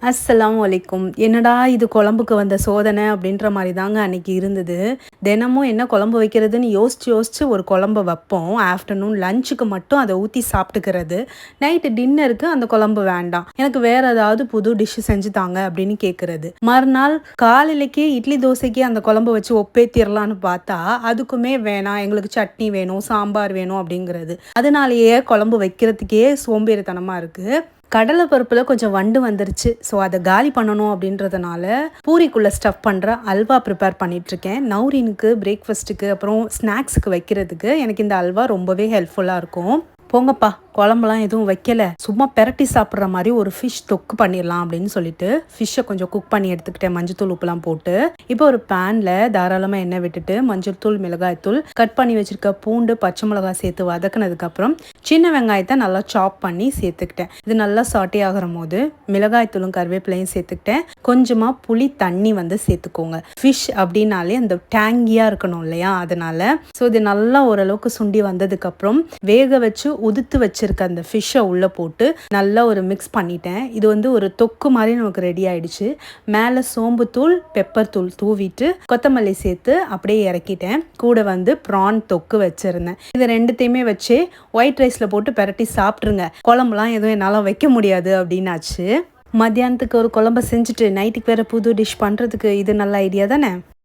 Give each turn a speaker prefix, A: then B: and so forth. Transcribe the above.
A: அஸ்ஸலாமு அலைக்கும். என்னடா இது குழம்புக்கு வந்த சோதனை அப்படின்ற மாரி தாங்க அன்னைக்கு இருந்தது. தினமும் என்ன குழம்பு வைக்கிறதுன்னு யோசிச்சு யோசிச்சு ஒரு குழம்ப வைப்போம். ஆஃப்டர்நூன் லஞ்சுக்கு மட்டும் அத ஊத்தி சாப்பிட்டுக்கிறது. நைட்டு டின்னருக்கு அந்த குழம்பு வேண்டாம். எனக்கு வேற ஏதாவது புது டிஷ் செஞ்சு தாங்க அப்படின்னு கேட்கறது. மறுநாள் காலையிலக்கே இட்லி தோசைக்கு அந்த குழம்பு வச்சு ஒப்பேத்திரலான்னு பார்த்தா, அதுக்குமே வேணாம் எங்களுக்கு சட்னி வேணும், சாம்பார் வேணும் அப்படிங்கிறது. அதனாலேயே குழம்பு வைக்கிறதுக்கே சோம்பேறித்தனமா இருக்கு. கடலை பருப்புல கொஞ்சம் வண்டு வந்துருச்சு. ஸோ அத காலி பண்ணணும் அப்படின்றதுனால, பூரிக்குள்ள ஸ்டஃப் பண்ற அல்வா ப்ரிப்பேர் பண்ணிட்டுருக்கேன். நௌரீனுக்கு பிரேக்ஃபாஸ்ட்டுக்கு அப்புறம் ஸ்நாக்ஸுக்கு வைக்கிறதுக்கு எனக்கு இந்த அல்வா ரொம்பவே ஹெல்ப்ஃபுல்லா இருக்கும். போங்கப்பா குழம்புலாம் எதுவும் வைக்கல. சும்மா பெரட்டி சாப்பிட்ற மாரி ஒரு ஃபிஷ் தொக்கு பண்ணிடலாம் அப்படின்னு சொல்லிட்டு, ஃபிஷ்ஷை கொஞ்சம் குக் பண்ணி எடுத்துக்கிட்டேன் மஞ்சத்தூள், உப்புலாம் போட்டு. இப்போ ஒரு பேன்ல தாராளமா எண்ணெய் விட்டுட்டு, மஞ்சள் தூள், மிளகாய்த்தூள், கட் பண்ணி வச்சிருக்க பூண்டு, பச்சை மிளகாய் சேர்த்து வதக்குனதுக்கப்புறம், சின்ன வெங்காயத்தை நல்லா சாப் பண்ணி சேர்த்துக்கிட்டேன். இது நல்லா சாட்டே ஆகும்போது, மிளகாய்த்தூளும் கருவேப்பிலையும் சேர்த்துக்கிட்டேன். கொஞ்சமா புளி தண்ணி வந்து சேர்த்துக்கோங்க. ஃபிஷ் அப்படின்னாலே அந்த டேங்கியா இருக்கணும் இல்லையா? அதனால ஸோ இது நல்லா ஓரளவுக்கு சுண்டி வந்ததுக்கப்புறம், வேக வச்சு உதுத்து வச்சிருக்க அந்த ஃபிஷ்ஷை உள்ளே போட்டு நல்லா ஒரு மிக்ஸ் பண்ணிட்டேன். இது வந்து ஒரு தொக்கு மாதிரி நமக்கு ரெடி ஆயிடுச்சு. மேலே சோம்புத்தூள், பெப்பர் தூள் தூவிட்டு கொத்தமல்லி சேர்த்து அப்படியே இறக்கிட்டேன். கூட வந்து ப்ரான் தொக்கு வச்சிருந்தேன். இது ரெண்டுத்தையுமே வச்சு ஒயிட் ரைஸில் போட்டு பெரட்டி சாப்பிட்ருங்க. குழம்புலாம் எதுவும் என்னால் வைக்க முடியாது அப்படின்னாச்சு. மத்தியானத்துக்கு ஒரு குழம்ப செஞ்சுட்டு நைட்டுக்கு வேறு புது டிஷ் பண்ணுறதுக்கு இது நல்ல ஐடியா தானே.